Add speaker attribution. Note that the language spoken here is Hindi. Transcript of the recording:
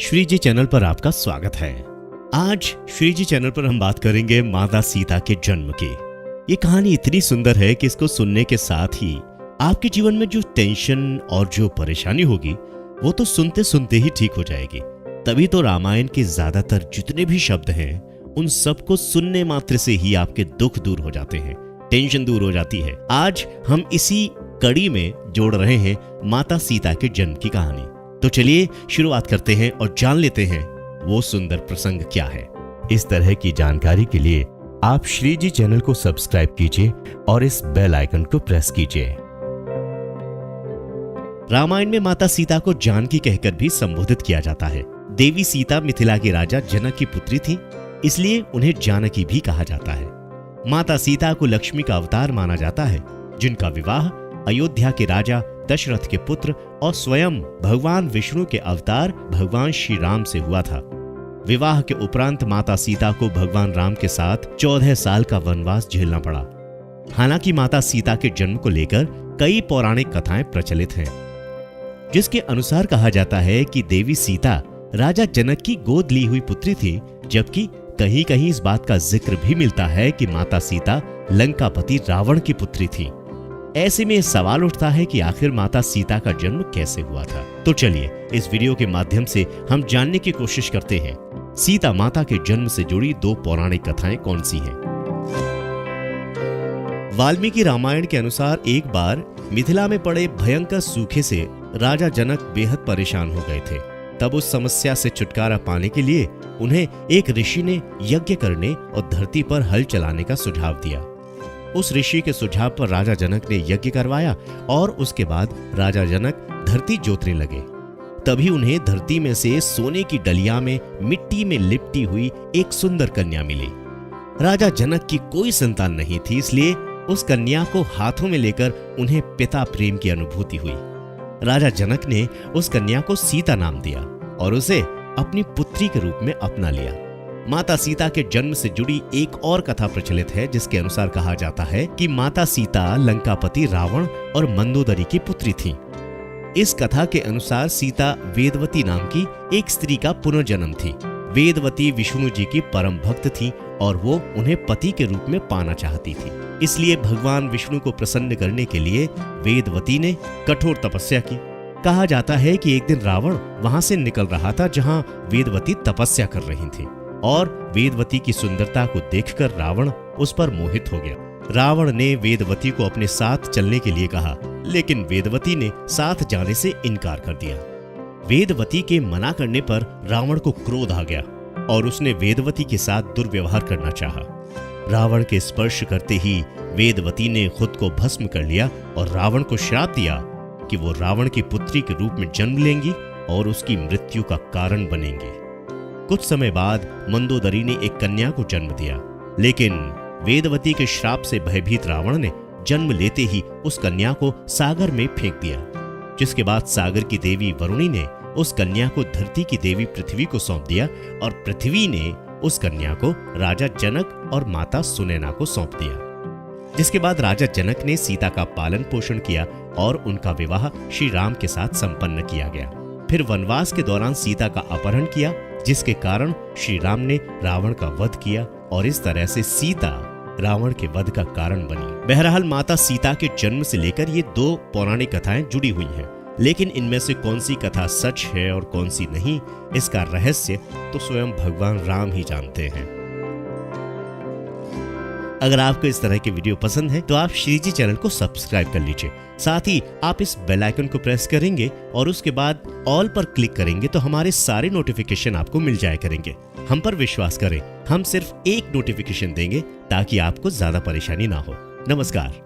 Speaker 1: श्री जी चैनल पर आपका स्वागत है। आज श्री जी चैनल पर हम बात करेंगे माता सीता के जन्म की। ये कहानी इतनी सुंदर है कि इसको सुनने के साथ ही आपके जीवन में जो टेंशन और जो परेशानी होगी वो तो सुनते सुनते ही ठीक हो जाएगी। तभी तो रामायण के ज्यादातर जितने भी शब्द हैं उन सबको सुनने मात्र से ही आपके दुख दूर हो जाते हैं, टेंशन दूर हो जाती है। आज हम इसी कड़ी में जोड़ रहे हैं माता सीता के जन्म की कहानी। तो चलिए शुरुआत करते हैं और जान लेते हैं वो सुंदर प्रसंग क्या है। इस तरह की जानकारी के लिए आप श्री जी चैनल को सब्सक्राइब कीजिए और इस बेल आइकन को प्रेस कीजिए। रामायण में माता सीता को जानकी कहकर भी संबोधित किया जाता है। देवी सीता मिथिला के राजा जनक की पुत्री थी, इसलिए उन्हें जानकी भी कहा जाता है। माता सीता को लक्ष्मी का अवतार माना जाता है, जिनका विवाह अयोध्या के राजा दशरथ के पुत्र और स्वयं भगवान विष्णु के अवतार भगवान श्री राम से हुआ था। विवाह के उपरांत माता सीता को भगवान राम के साथ 14 साल का वनवास झेलना पड़ा। हालांकि माता सीता के जन्म को लेकर कई पौराणिक कथाएं प्रचलित हैं, जिसके अनुसार कहा जाता है कि देवी सीता राजा जनक की गोद ली हुई पुत्री थी, जबकि कहीं कहीं इस बात का जिक्र भी मिलता है कि माता सीता लंकापति रावण की पुत्री थी। ऐसे में सवाल उठता है कि आखिर माता सीता का जन्म कैसे हुआ था। तो चलिए इस वीडियो के माध्यम से हम जानने की कोशिश करते हैं सीता माता के जन्म से जुड़ी 2 पौराणिक कथाएं कौन सी हैं। वाल्मीकि रामायण के अनुसार एक बार मिथिला में पड़े भयंकर सूखे से राजा जनक बेहद परेशान हो गए थे। तब उस समस्या से छुटकारा पाने के लिए उन्हें एक ऋषि ने यज्ञ करने और धरती पर हल चलाने का सुझाव दिया। उस ऋषि के सुझाव पर राजा जनक ने यज्ञ करवाया और उसके बाद राजा जनक धरती जोतने लगे। तभी उन्हें धरती में से सोने की डलिया में मिट्टी में लिपटी हुई एक सुंदर कन्या मिली। राजा जनक की कोई संतान नहीं थी, इसलिए उस कन्या को हाथों में लेकर उन्हें पिता प्रेम की अनुभूति हुई। राजा जनक ने उस कन्या को सीता नाम दिया और उसे अपनी पुत्री के रूप में अपना लिया। माता सीता के जन्म से जुड़ी एक और कथा प्रचलित है, जिसके अनुसार कहा जाता है कि माता सीता लंकापति रावण और मंदोदरी की पुत्री थी। इस कथा के अनुसार सीता वेदवती नाम की एक स्त्री का पुनर्जन्म थी। वेदवती विष्णु जी की परम भक्त थी और वो उन्हें पति के रूप में पाना चाहती थी। इसलिए भगवान विष्णु को प्रसन्न करने के लिए वेदवती ने कठोर तपस्या की। कहा जाता है कि एक दिन रावण वहां से निकल रहा था जहां वेदवती तपस्या कर रही थी, और वेदवती की सुंदरता को देखकर रावण उस पर मोहित हो गया। रावण ने वेदवती को अपने साथ चलने के लिए कहा, लेकिन वेदवती ने साथ जाने से इनकार कर दिया। वेदवती के मना करने पर रावण को क्रोध आ गया और उसने वेदवती के साथ दुर्व्यवहार करना चाहा। रावण के स्पर्श करते ही वेदवती ने खुद को भस्म कर लिया और रावण को श्राप दिया कि वो रावण की पुत्री के रूप में जन्म लेंगी और उसकी मृत्यु का कारण बनेंगी। कुछ समय बाद मंदोदरी ने एक कन्या को जन्म दिया, लेकिन वेदवती के श्राप से भयभीत रावण ने जन्म लेते ही उस कन्या को सागर में फेंक दिया। जिसके बाद सागर की देवी वरुणी ने उस कन्या को धरती की देवी पृथ्वी को सौंप दिया और पृथ्वी ने उस कन्या को राजा जनक और माता सुनैना को सौंप दिया। जिसके बाद राजा जनक ने सीता का पालन पोषण किया और उनका विवाह श्री राम के साथ संपन्न किया गया। फिर वनवास के दौरान सीता का अपहरण किया, जिसके कारण श्री राम ने रावण का वध किया और इस तरह से सीता रावण के वध का कारण बनी। बहरहाल माता सीता के जन्म से लेकर ये 2 पौराणिक कथाएं जुड़ी हुई हैं, लेकिन इनमें से कौन सी कथा सच है और कौन सी नहीं, इसका रहस्य तो स्वयं भगवान राम ही जानते हैं। अगर आपको इस तरह के वीडियो पसंद है तो आप श्री जी चैनल को सब्सक्राइब कर लीजिए। साथ ही आप इस बेल आइकन को प्रेस करेंगे और उसके बाद ऑल पर क्लिक करेंगे तो हमारे सारे नोटिफिकेशन आपको मिल जाया करेंगे। हम पर विश्वास करें, हम सिर्फ एक नोटिफिकेशन देंगे ताकि आपको ज्यादा परेशानी ना हो। नमस्कार।